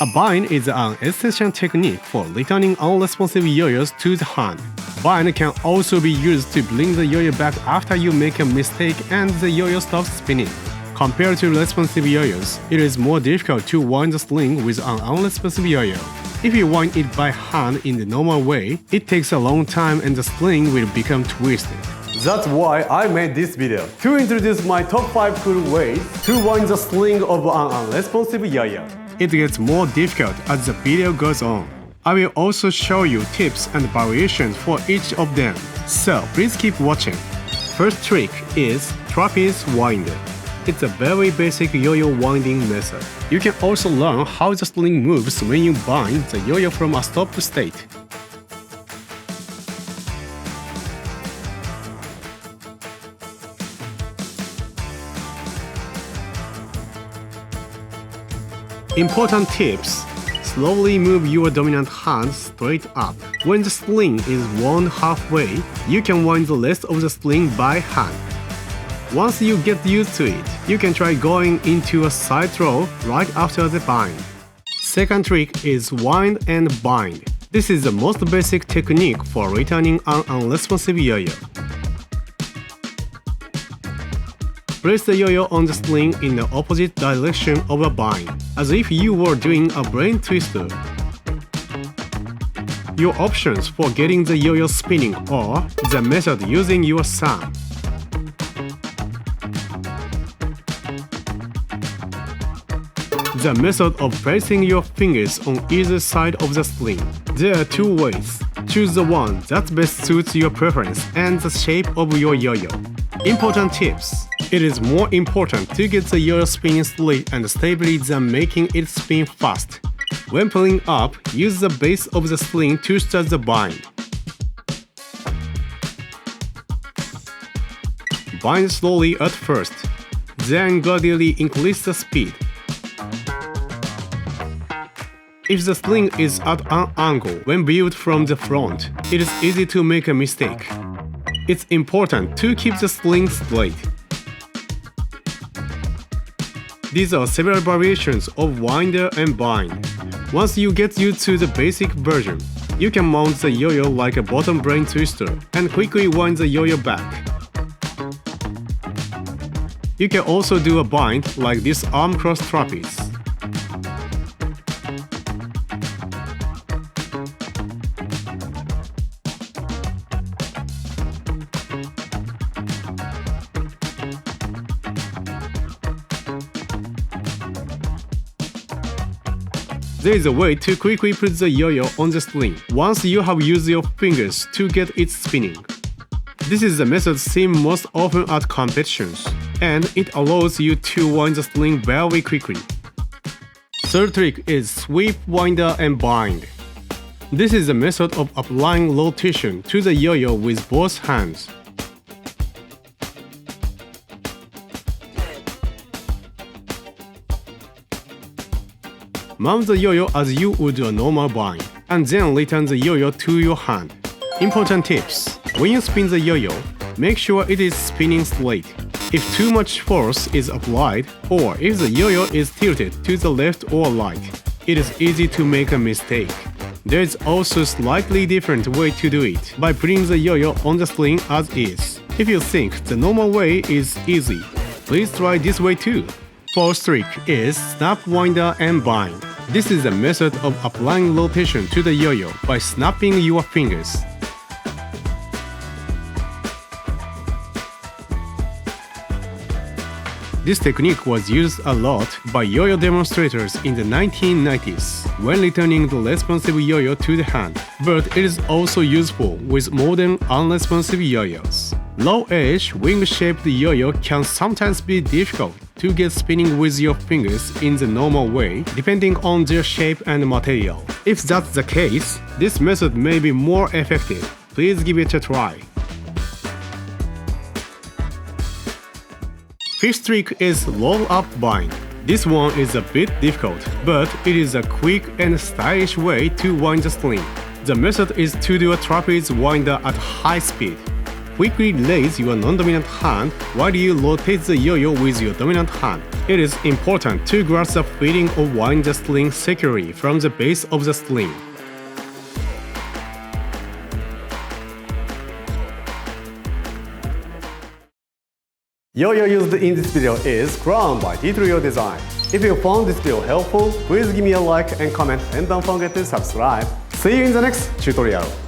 A bind is an essential technique for returning unresponsive yo-yos to the hand. Bind can also be used to bring the yo-yo back after you make a mistake and the yo-yo stops spinning. Compared to responsive yo-yos, it is more difficult to wind the sling with an unresponsive yo-yo. If you wind it by hand in the normal way, it takes a long time and the sling will become twisted. That's why I made this video, to introduce my top 5 cool ways to wind the sling of an unresponsive yo-yo. It gets more difficult as the video goes on. I will also show you tips and variations for each of them, so please keep watching. First trick is Trapeze Winder. It's a very basic yo-yo winding method. You can also learn how the sling moves when you bind the yo-yo from a stopped state. Important tips: slowly move your dominant hand straight up. When the sling is wound halfway, you can wind the rest of the sling by hand. Once you get used to it, you can try going into a side throw right after the bind. Second trick is wind and bind. This is the most basic technique for returning an unresponsive yo-yo. Place the yo-yo on the sling in the opposite direction of a bind, as if you were doing a brain twister. Your options for getting the yo-yo spinning are the method using your thumb, the method of placing your fingers on either side of the sling. There are 2 ways. Choose the one that best suits your preference and the shape of your yo-yo. Important tips: it is more important to get the yo-yo spinning straight and stably than making it spin fast. When pulling up, use the base of the sling to start the bind. Bind slowly at first, then gradually increase the speed. If the sling is at an angle when viewed from the front, it is easy to make a mistake. It's important to keep the sling straight. These are several variations of winder and bind. Once you get used to the basic version, you can mount the yo-yo like a bottom brain twister and quickly wind the yo-yo back. You can also do a bind like this arm cross trapeze. There is a way to quickly put the yo-yo on the sling once you have used your fingers to get it spinning. This is the method seen most often at competitions, and it allows you to wind the sling very quickly. Third trick is sweep, winder, and bind. This is a method of applying rotation to the yo-yo with both hands. Mount the yo-yo as you would a normal bind, and then return the yo-yo to your hand. Important tips: when you spin the yo-yo, make sure it is spinning straight. If too much force is applied, or if the yo-yo is tilted to the left or right, it is easy to make a mistake. There is also a slightly different way to do it, by putting the yo-yo on the sling as is. If you think the normal way is easy, please try this way too. Fourth trick is snap, winder, and bind. This is a method of applying rotation to the yo-yo by snapping your fingers. This technique was used a lot by yo-yo demonstrators in the 1990s when returning the responsive yo-yo to the hand, but it is also useful with modern unresponsive yo-yos. Low-edge, wing-shaped yo-yo can sometimes be difficult to get spinning with your fingers in the normal way, depending on their shape and material. If that's the case, this method may be more effective. Please give it a try. Fifth trick is roll-up bind. This one is a bit difficult, but it is a quick and stylish way to wind the sling. The method is to do a trapeze winder at high speed. quickly raise your non-dominant hand while you rotate the yo-yo with your dominant hand. It is important to grasp the feeling of winding the string securely from the base of the string. Yo-yo used in this video is Krown by Yo Design. If you found this video helpful, please give me a like and comment and don't forget to subscribe. See you in the next tutorial.